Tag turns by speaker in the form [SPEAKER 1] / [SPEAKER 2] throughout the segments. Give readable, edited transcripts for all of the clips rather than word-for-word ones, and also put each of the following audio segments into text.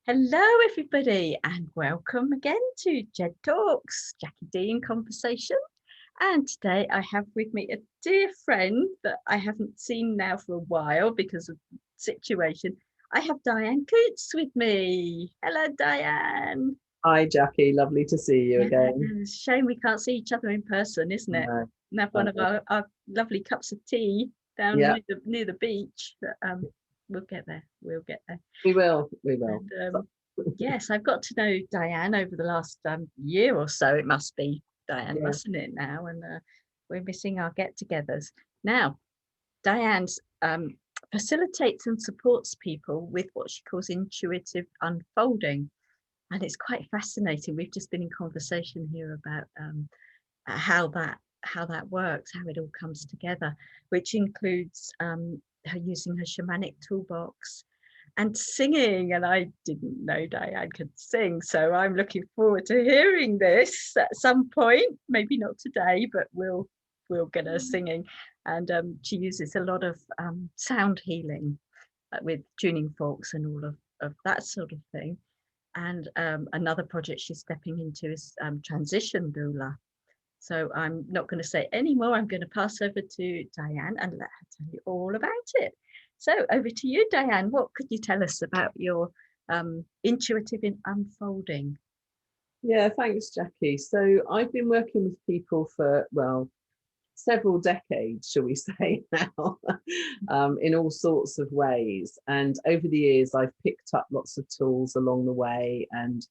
[SPEAKER 1] Hello, everybody, and welcome again to Jed Talks, Jackie D in conversation. And today I have with me a dear friend that I haven't seen now for a while because of the situation. I have Diane Kutz with me. Hello, Diane.
[SPEAKER 2] Hi, Jackie. Lovely to see you
[SPEAKER 1] Yeah,
[SPEAKER 2] again.
[SPEAKER 1] it's a shame we can't see each other in person, isn't it?
[SPEAKER 2] No,
[SPEAKER 1] And have
[SPEAKER 2] I
[SPEAKER 1] one of
[SPEAKER 2] know.
[SPEAKER 1] our lovely cups of tea down
[SPEAKER 2] Yeah,
[SPEAKER 1] near the beach. But, we'll get there. We'll get there.
[SPEAKER 2] we will. We will.
[SPEAKER 1] And
[SPEAKER 2] So-
[SPEAKER 1] yes, I've got to know Diane over the last year or so. It must be, Diane,
[SPEAKER 2] yeah,
[SPEAKER 1] mustn't it now? And we're missing our get-togethers. Now, Diane's facilitates and supports people with what she calls intuitive unfolding. And it's quite fascinating. We've just been in conversation here about how that works, how it all comes together, which includes her using her shamanic toolbox and singing. And I didn't know Diane could sing, so I'm looking forward to hearing this at some point. Maybe not today, but we'll get her singing. And she uses a lot of sound healing with tuning forks and all of that sort of thing. And another project she's stepping into is Transition Doula. So I'm not going to say any more. I'm going to pass over to Diane and let her tell you all about it. So over to you, Diane. What could you tell us about your intuitive unfolding?
[SPEAKER 2] yeah. Thanks, Jackie. So I've been working with people for, well, several decades, shall we say now, in all sorts of ways. And over the years, I've picked up lots of tools along the way. And,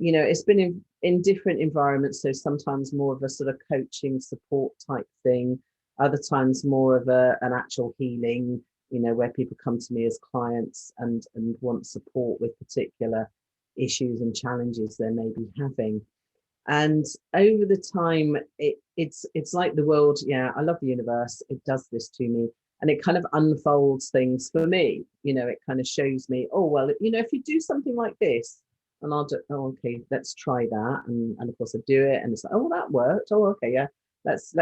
[SPEAKER 2] it's been in different environments. So sometimes more of a sort of coaching support type thing, other times more of an actual healing, where people come to me as clients and want support with particular issues and challenges they may be having. And over the time, it's like the world. Yeah, I love the universe. It does this to me, and it kind of unfolds things for me. It kind of shows me, oh well, if you do something like this, and I'll do, oh okay, let's try that, and of course I do it, and it's like, oh that worked. Oh okay, yeah, let's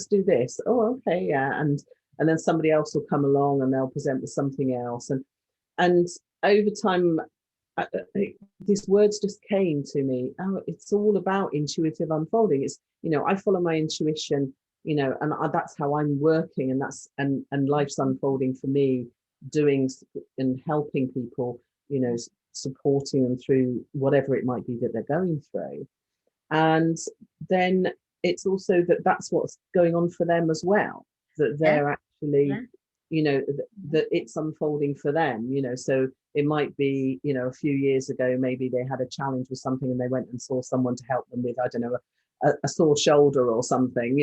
[SPEAKER 2] do this. Oh okay, yeah, and then somebody else will come along and they'll present with something else, and over time these words just came to me. Oh, it's all about intuitive unfolding. It's, I follow my intuition, and that's how I'm working, and and life's unfolding for me, doing and helping people, supporting them through whatever it might be that they're going through. And then it's also that's what's going on for them as well, that
[SPEAKER 1] Yeah,
[SPEAKER 2] they're actually,
[SPEAKER 1] yeah,
[SPEAKER 2] that it's unfolding for them, so it might be, a few years ago, maybe they had a challenge with something and they went and saw someone to help them with, I don't know, a sore shoulder or something,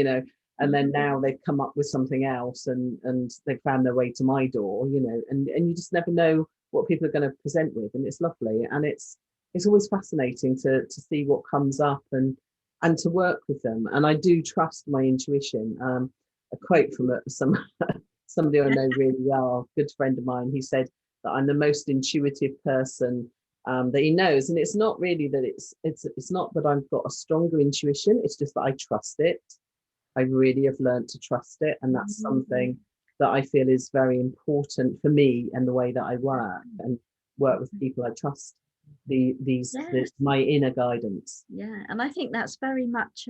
[SPEAKER 2] and then now they've come up with something else and they've found their way to my door, and you just never know what people are going to present with. And it's lovely. And it's always fascinating to see what comes up and to work with them. And I do trust my intuition. A quote from somebody I know really well, a good friend of mine, he said that I'm the most intuitive person that he knows. And it's not really that it's not that I've got a stronger intuition. It's just that I trust it. I really have learned to trust it. And that's something that I feel is very important for me and the way that I work with people. I trust my inner guidance.
[SPEAKER 1] Yeah, and I think that's very much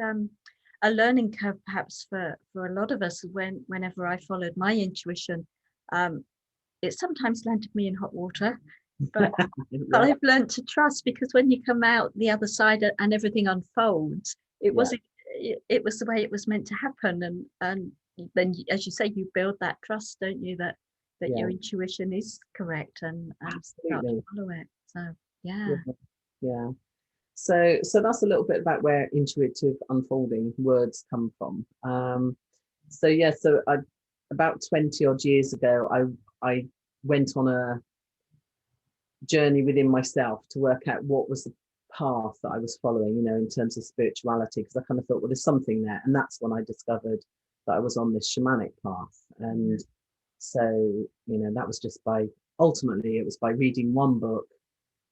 [SPEAKER 1] a learning curve, perhaps for a lot of us. Whenever I followed my intuition, it sometimes landed me in hot water, but
[SPEAKER 2] Yeah,
[SPEAKER 1] I've learned to trust, because when you come out the other side and everything unfolds, it
[SPEAKER 2] yeah,
[SPEAKER 1] was it was the way it was meant to happen, and then as you say, you build that trust, don't you, that
[SPEAKER 2] yeah,
[SPEAKER 1] your intuition is correct, and start to
[SPEAKER 2] absolutely.
[SPEAKER 1] follow it. So yeah.
[SPEAKER 2] Yeah, yeah. So that's a little bit about where intuitive unfolding words come from. So yeah, so about 20 odd years ago, I went on a journey within myself to work out what was the path that I was following, in terms of spirituality, because I kind of thought, well, there's something there. And that's when I discovered that I was on this shamanic path. And so, that was just ultimately, it was by reading one book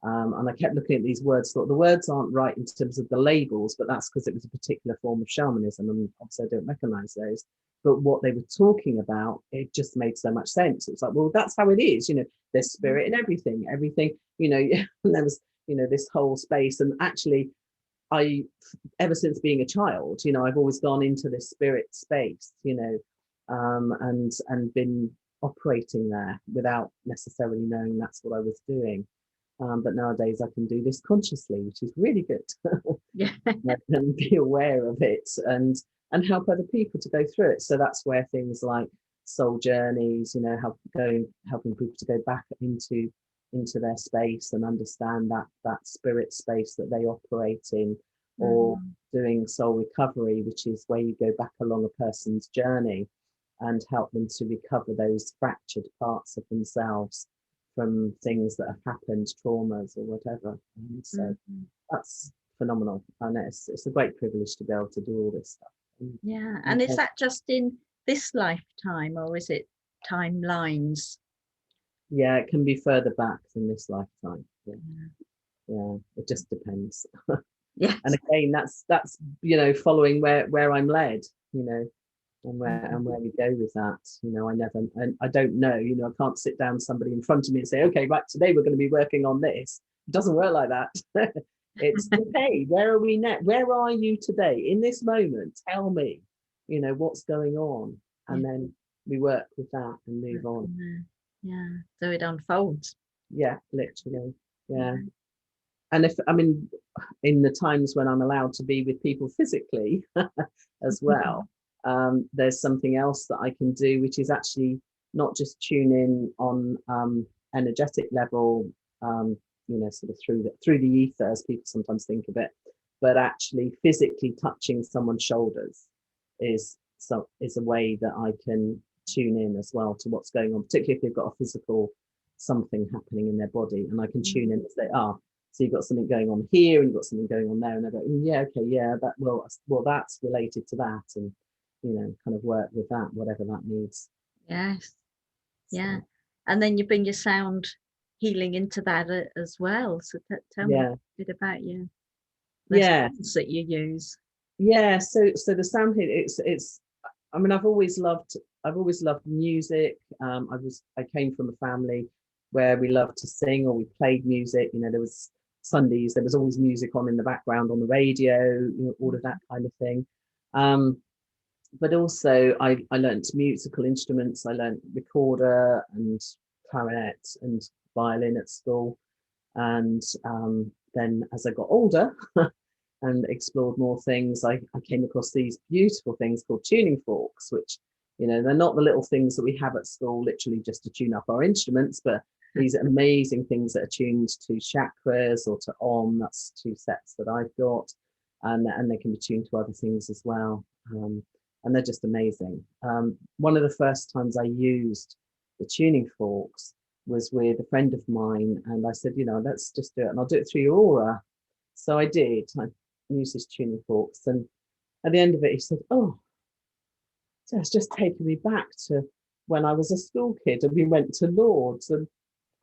[SPEAKER 2] And I kept looking at these words, thought the words aren't right in terms of the labels, but that's because it was a particular form of shamanism, and obviously I don't recognize those. But what they were talking about, it just made so much sense. It was like, well, that's how it is, there's spirit in everything, and there was, this whole space. And actually, ever since being a child, I've always gone into this spirit space, and been operating there without necessarily knowing that's what I was doing. But nowadays I can do this consciously, which is really good.
[SPEAKER 1] Yeah.
[SPEAKER 2] And be aware of it and help other people to go through it. So that's where things like soul journeys, helping people to go back into their space and understand that spirit space that they operate in, or doing soul recovery, which is where you go back along a person's journey and help them to recover those fractured parts of themselves from things that have happened, traumas or whatever. And so that's phenomenal, and it's a great privilege to be able to do all this stuff.
[SPEAKER 1] Yeah. And is that just in this lifetime, or is it timelines?
[SPEAKER 2] Yeah, it can be further back than this lifetime. Yeah, it just depends.
[SPEAKER 1] Yes.
[SPEAKER 2] And again, that's following where I'm led, and where we go with that. I don't know, I can't sit down somebody in front of me and say, okay, right, today we're going to be working on this. It doesn't work like that. It's okay, where are we now? Where are you today in this moment? Tell me, what's going on, and then we work with that and move on.
[SPEAKER 1] Yeah, so it unfolds.
[SPEAKER 2] Yeah, literally. Yeah. And in the times when I'm allowed to be with people physically as well, there's something else that I can do, which is actually not just tune in on energetic level, sort of through the ether, as people sometimes think of it, but actually physically touching someone's shoulders is a way that I can tune in as well to what's going on, particularly if they've got a physical something happening in their body, and I can tune in as they are. So you've got something going on here, and you've got something going on there, and I go, yeah, okay, yeah, that well, that's related to that, and kind of work with that, whatever that needs.
[SPEAKER 1] Yes. Yeah. And then you bring your sound healing into that as well. So tell me a bit about you. That you use.
[SPEAKER 2] Yeah. So the sound healing, it's. I've always loved music. I came from a family where we loved to sing, or we played music. There was Sundays, there was always music on in the background on the radio, all of that kind of thing. But also I learned musical instruments. I learned recorder and clarinet and violin at school. And then as I got older and explored more things, I came across these beautiful things called tuning forks, which, they're not the little things that we have at school, literally just to tune up our instruments, but these amazing things that are tuned to chakras or to Om. That's 2 sets that I've got, and they can be tuned to other things as well. And they're just amazing. One of the first times I used the tuning forks was with a friend of mine, and I said, let's just do it, and I'll do it through your aura. So I did. I used his tuning forks, and at the end of it, he said, oh, so it's just taken me back to when I was a school kid, and we went to Lourdes, and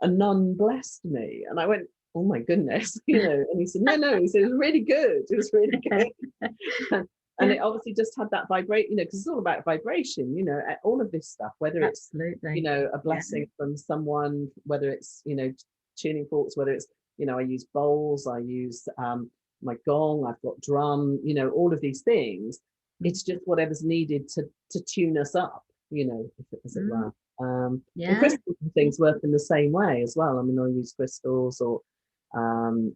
[SPEAKER 2] a nun blessed me, and I went, oh my goodness, and he said, no, he said, it was really good. It was really good. And it obviously just had that vibrate, because it's all about vibration, all of this stuff, whether it's, a blessing from someone, whether it's, tuning forks, whether it's, I use bowls, I use my gong, I've got drum, all of these things. It's just whatever's needed to tune us up, as it were. And crystals and things work in the same way as well. I use crystals or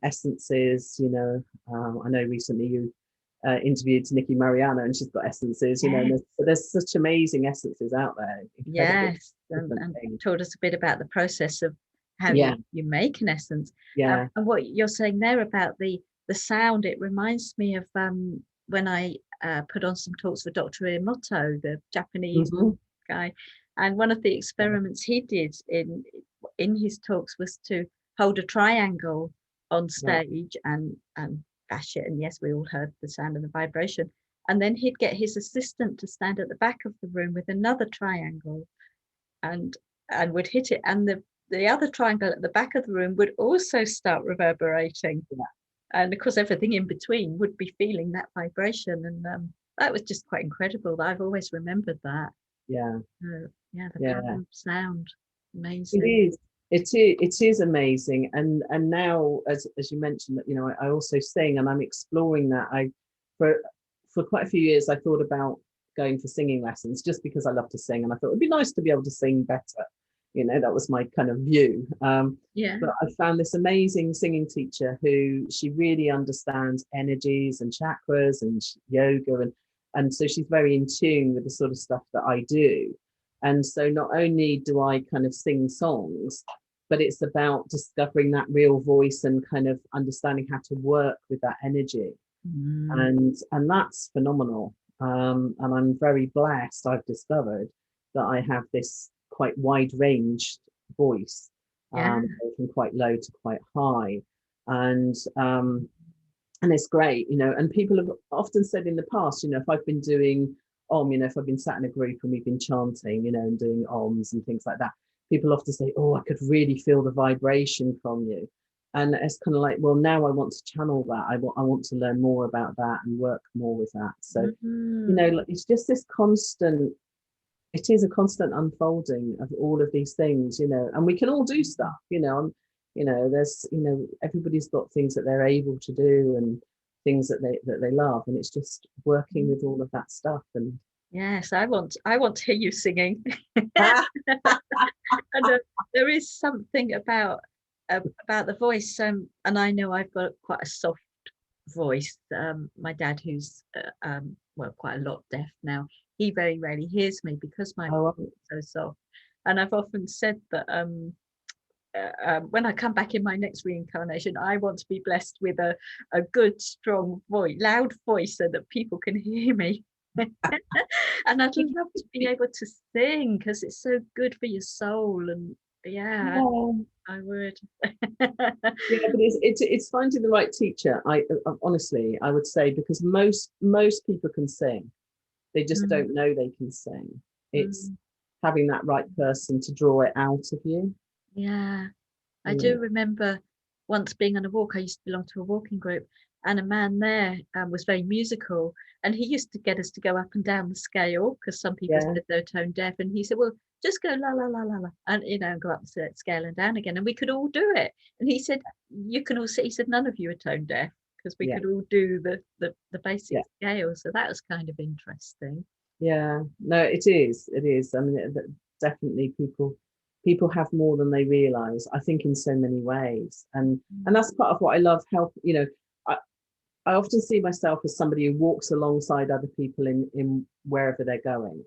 [SPEAKER 2] essences, I know recently you interviewed Nikki Mariano, and she's got essences, and there's such amazing essences out there.
[SPEAKER 1] Yes, and told us a bit about the process of how you make an essence. And what you're saying there about the sound, it reminds me of when I put on some talks for Dr. Emoto, the Japanese guy, and one of the experiments he did in his talks was to hold a triangle on stage and bash it, and yes, we all heard the sound and the vibration, and then he'd get his assistant to stand at the back of the room with another triangle and would hit it, and the other triangle at the back of the room would also start reverberating.
[SPEAKER 2] Yeah.
[SPEAKER 1] And of course, everything in between would be feeling that vibration. And that was just quite incredible. I've always remembered that.
[SPEAKER 2] Yeah.
[SPEAKER 1] Yeah, the
[SPEAKER 2] Yeah.
[SPEAKER 1] power of sound.
[SPEAKER 2] It
[SPEAKER 1] Amazing.
[SPEAKER 2] is. It is amazing. And now, as you mentioned, that, you know, I also sing, and I'm exploring that. For quite a few years, I thought about going for singing lessons just because I love to sing, and I thought it'd be nice to be able to sing better. You know, that was my kind of view.
[SPEAKER 1] Yeah.
[SPEAKER 2] But I found this amazing singing teacher who she really understands energies and chakras and yoga, and so she's very in tune with the sort of stuff that I do. And so not only do I kind of sing songs, but it's about discovering that real voice and kind of understanding how to work with that energy. And that's phenomenal. And I'm very blessed. I've discovered that I have this quite wide ranged voice,
[SPEAKER 1] Yeah.
[SPEAKER 2] from quite low to quite high. And it's great, you know, and people have often said in the past, you know, if I've been doing you know, if I've been sat in a group and we've been chanting, you know, and doing ohms and things like that, people often say, oh, I could really feel the vibration from you. And it's kind of like, well, now I want to channel that. I want to learn more about that and work more with that. So, you know, it's just this constant, it is a constant unfolding of all of these things, you know, and we can all do stuff, you know, you know, there's, you know, everybody's got things that they're able to do and things that they love, and it's just working with all of that stuff. And
[SPEAKER 1] Yes, I want to hear you singing. And there is something about the voice, and I know I've got quite a soft voice. My dad, who's well, quite a lot deaf now, he very rarely hears me because my voice is so soft. And I've often said that when I come back in my next reincarnation, I want to be blessed with a good, strong voice, loud voice, so that people can hear me. And I'd love to be able to sing because it's so good for your soul. And yeah, I would.
[SPEAKER 2] Yeah, but it's finding the right teacher. I honestly, I would say, because most people can sing, they just don't know they can sing. It's having that right person to draw it out of you.
[SPEAKER 1] Yeah, I do remember once being on a walk. I used to belong to a walking group, and a man there was very musical, and he used to get us to go up and down the scale because some people said they're tone deaf, and he said, well, just go la la la la la, and you know, go up the scale and down again, and we could all do it. And he said, you can all see, he said, none of you are tone deaf because we could all do the basic scale. So that was kind of interesting.
[SPEAKER 2] Yeah, no, it is. I mean, definitely people have more than they realize, I think, in so many ways. And that's part of what I love. Help, you know, I often see myself as somebody who walks alongside other people in wherever they're going,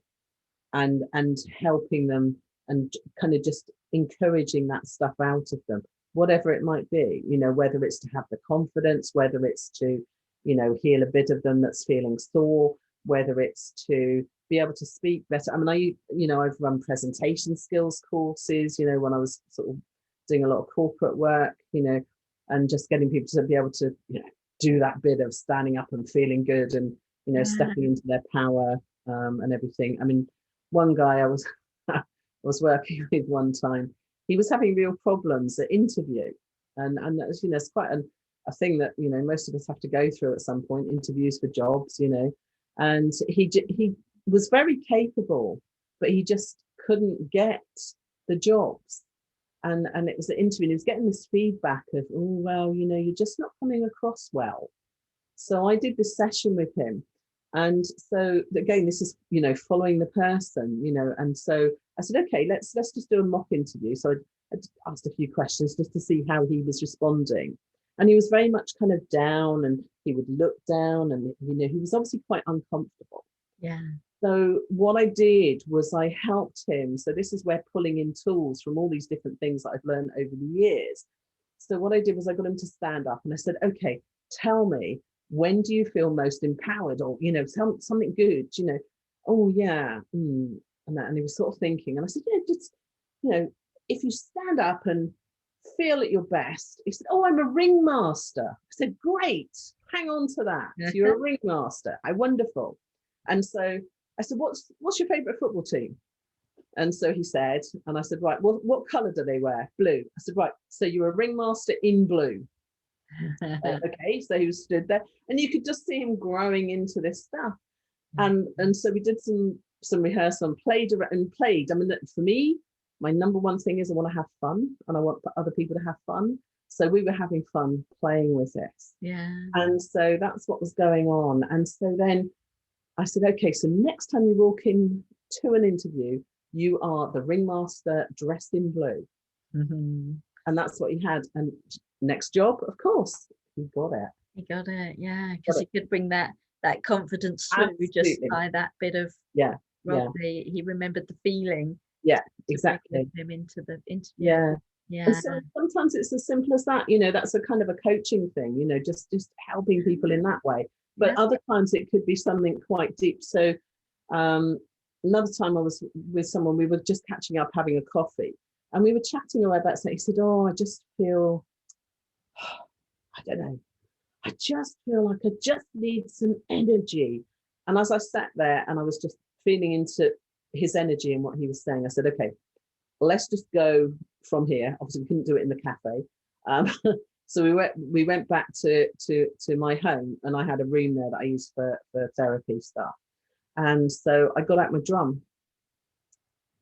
[SPEAKER 2] and helping them and kind of just encouraging that stuff out of them, whatever it might be, you know, whether it's to have the confidence, whether it's to, you know, heal a bit of them that's feeling sore, whether it's to be able to speak better. I mean, you know, I've run presentation skills courses, you know, when I was sort of doing a lot of corporate work, you know, and just getting people to be able to, you know, do that bit of standing up and feeling good and, you know, stepping into their power, and everything. I mean, one guy I was I was working with one time, he was having real problems at interview, and you know, it's quite a thing that, you know, most of us have to go through at some point, interviews for jobs, you know. And he was very capable, but he just couldn't get the jobs. And it was the interview, and he was getting this feedback of, oh, well, you know, you're just not coming across well. So I did this session with him. And so again, this is, you know, following the person, you know, and so I said, okay, let's just do a mock interview. So I asked a few questions just to see how he was responding. And he was very much kind of down, and he would look down, and, you know, he was obviously quite uncomfortable.
[SPEAKER 1] Yeah.
[SPEAKER 2] So what I did was I helped him. So this is where pulling in tools from all these different things that I've learned over the years. So what I did was I got him to stand up, and I said, okay, tell me, when do you feel most empowered, or, you know, something good, you know? Oh yeah. And he was sort of thinking, and I said, yeah, just, you know, if you stand up and feel at your best. He said, oh, I'm a ringmaster. I said, great, hang on to that. You're a ringmaster. How wonderful. And so I said, what's your favorite football team? And so he said, and I said, right, well, what color do they wear? Blue. I said, right, so you're a ringmaster in blue. Okay, so he stood there, and you could just see him growing into this stuff. And so we did some rehearsal and played. I mean, for me, my number one thing is I want to have fun, and I want other people to have fun. So we were having fun playing with this.
[SPEAKER 1] Yeah.
[SPEAKER 2] And so that's what was going on. And so then I said, okay, so next time you walk in to an interview, you are the ringmaster dressed in blue.
[SPEAKER 1] Mm-hmm.
[SPEAKER 2] And that's what he had. And next job, of course, he got it.
[SPEAKER 1] He got it, yeah, because he could bring that confidence through.
[SPEAKER 2] Absolutely.
[SPEAKER 1] Just by that bit of he remembered the feeling.
[SPEAKER 2] Yeah, exactly.
[SPEAKER 1] Him into the interview.
[SPEAKER 2] Yeah.
[SPEAKER 1] Yeah.
[SPEAKER 2] And so sometimes it's as simple as that, you know, that's a kind of a coaching thing, you know, just helping people in that way. But other times it could be something quite deep. So another time I was with someone, we were just catching up, having a coffee, and we were chatting away about something. He said, oh, I just feel, I don't know, I just feel like I just need some energy. And as I sat there and I was just feeling into his energy and what he was saying, I said, okay, let's just go from here. Obviously we couldn't do it in the cafe. So we went back to my home, and I had a room there that I used for therapy stuff. And so I got out my drum,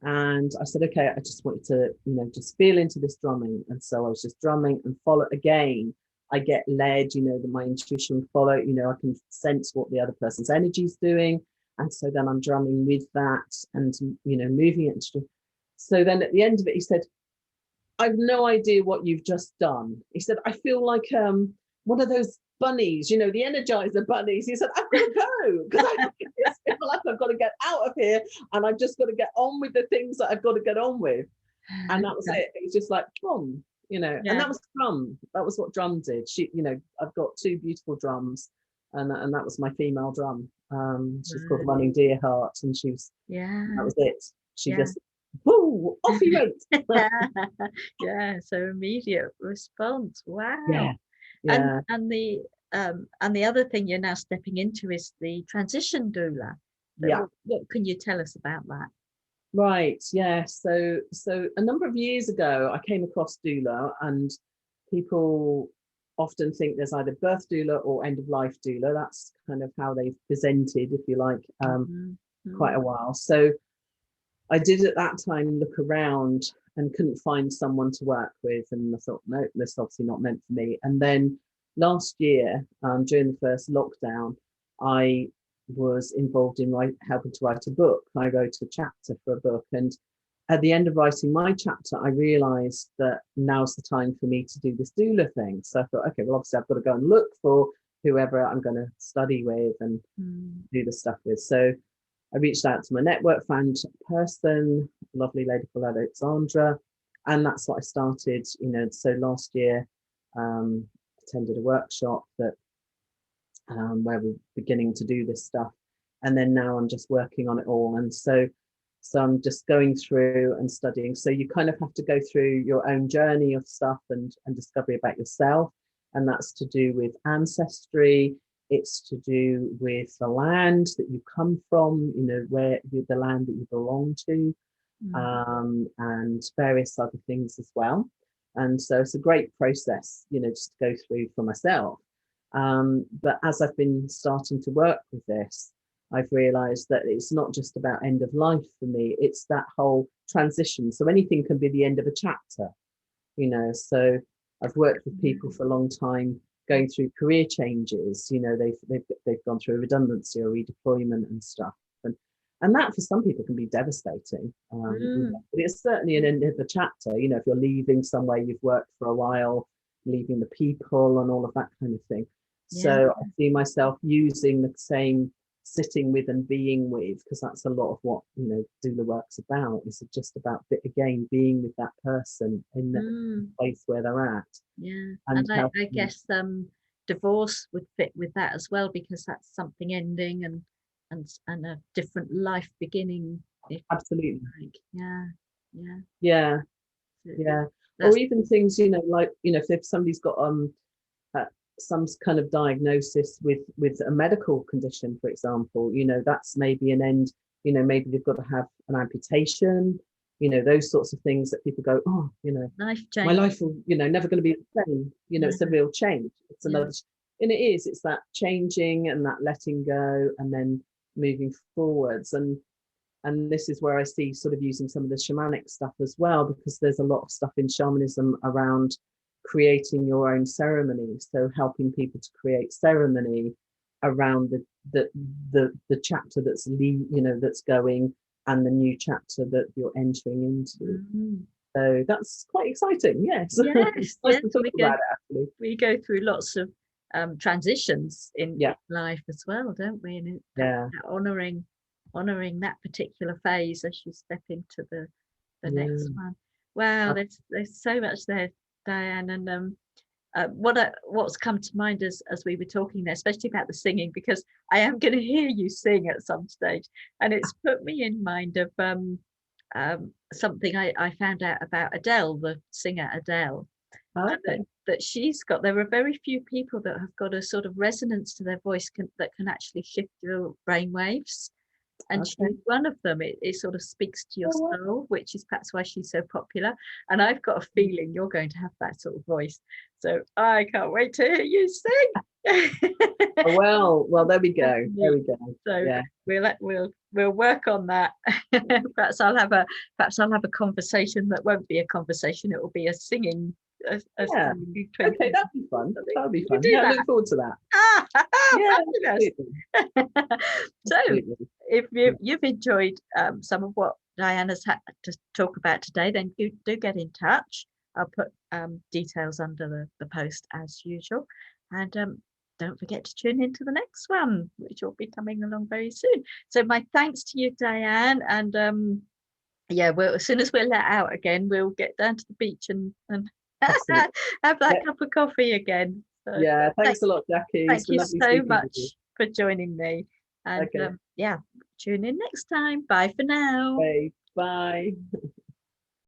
[SPEAKER 2] and I said, okay, I just wanted to, you know, just feel into this drumming. And so I was just drumming and follow again. I get led, you know, that my intuition follow, you know, I can sense what the other person's energy is doing. And so then I'm drumming with that and, you know, moving it. So then at the end of it, he said, I've no idea what you've just done. He said, I feel like one of those bunnies, you know, the Energizer bunnies. He said, I've got to go, because I feel like I've got to get out of here, and I've just got to get on with the things that I've got to get on with. And that was it. It was just like, boom, you know, and that was drum. That was what drum did. She, you know, I've got two beautiful drums, and that was my female drum. She's called Running Deer Heart, and she was, that was it. She just, whoo, off he went.
[SPEAKER 1] So immediate response. Wow.
[SPEAKER 2] Yeah.
[SPEAKER 1] And the other thing you're now stepping into is the transition doula. What can you tell us about that?
[SPEAKER 2] Right. Yeah. So a number of years ago, I came across doula, and people often think there's either birth doula or end of life doula. That's kind of how they've presented, if you like, quite a while. So I did at that time look around and couldn't find someone to work with, and I thought, no, this is obviously not meant for me. And then last year, during the first lockdown, I was involved in helping to write a book. I wrote a chapter for a book, and at the end of writing my chapter, I realized that now's the time for me to do this doula thing. So I thought, okay, well, obviously I've got to go and look for whoever I'm going to study with and do the stuff with. So I reached out to my network, found a person, a lovely lady called Alexandra, and that's what I started, you know. So last year, attended a workshop that where we're beginning to do this stuff, and then now I'm just working on it all. And so I'm just going through and studying. So you kind of have to go through your own journey of stuff and discovery about yourself, and that's to do with ancestry. It's to do with the land that you come from, you know, where the land that you belong to, and various other things as well. And so it's a great process, you know, just to go through for myself. But as I've been starting to work with this, I've realized that it's not just about end of life for me, it's that whole transition. So anything can be the end of a chapter, you know. So I've worked with people for a long time going through career changes, you know, they've gone through a redundancy or redeployment and stuff. And that for some people can be devastating. It's certainly an end of a chapter, you know, if you're leaving somewhere you've worked for a while, leaving the people and all of that kind of thing. So I see myself using the same sitting with and being with, because that's a lot of what, you know, doula work's about. It's just about, again, being with that person in the place where they're at.
[SPEAKER 1] And I guess divorce would fit with that as well, because that's something ending and a different life beginning.
[SPEAKER 2] Absolutely.
[SPEAKER 1] Like,
[SPEAKER 2] or even things, you know, like, you know, if somebody's got some kind of diagnosis with a medical condition, for example, you know, that's maybe an end, you know, maybe they've got to have an amputation, you know, those sorts of things that people go, oh, you know,
[SPEAKER 1] Life
[SPEAKER 2] my
[SPEAKER 1] change.
[SPEAKER 2] life will, you know, never going to be the same. You know, it's a real change. It's another, and it is, it's that changing and that letting go and then moving forwards. And this is where I see sort of using some of the shamanic stuff as well, because there's a lot of stuff in shamanism around creating your own ceremony. So helping people to create ceremony around the chapter that's you know, that's going, and the new chapter that you're entering into. So that's quite exciting. Yes.
[SPEAKER 1] Yes,
[SPEAKER 2] Nice to talk about it, actually.
[SPEAKER 1] We go through lots of transitions in life as well, don't we? And honoring that particular phase as you step into the next one. Wow, there's so much there, Diane. And what's come to mind as we were talking there, especially about the singing, because I am going to hear you sing at some stage, and it's put me in mind of something I found out about Adele, the singer Adele. That she's got, there are very few people that have got a sort of resonance to their voice that can actually shift your brain waves. And she's one of them. It sort of speaks to your soul, which is perhaps why she's so popular. And I've got a feeling you're going to have that sort of voice. So I can't wait to hear you sing.
[SPEAKER 2] Well, there we go. There we go.
[SPEAKER 1] So we'll work on that. Perhaps I'll have a conversation that won't be a conversation. It will be a singing.
[SPEAKER 2] Okay, that'd be fun. That'd be fun. I look forward to that.
[SPEAKER 1] So if you've enjoyed some of what Diane has had to talk about today, then you do get in touch. I'll put details under the post as usual, and don't forget to tune into the next one, which will be coming along very soon. So my thanks to you, Diane, and as soon as we're let out again, we'll get down to the beach and have that cup of coffee again. So,
[SPEAKER 2] thanks a lot, Jackie.
[SPEAKER 1] Thank you so much for joining me. And tune in next time. Bye for now.
[SPEAKER 2] Bye.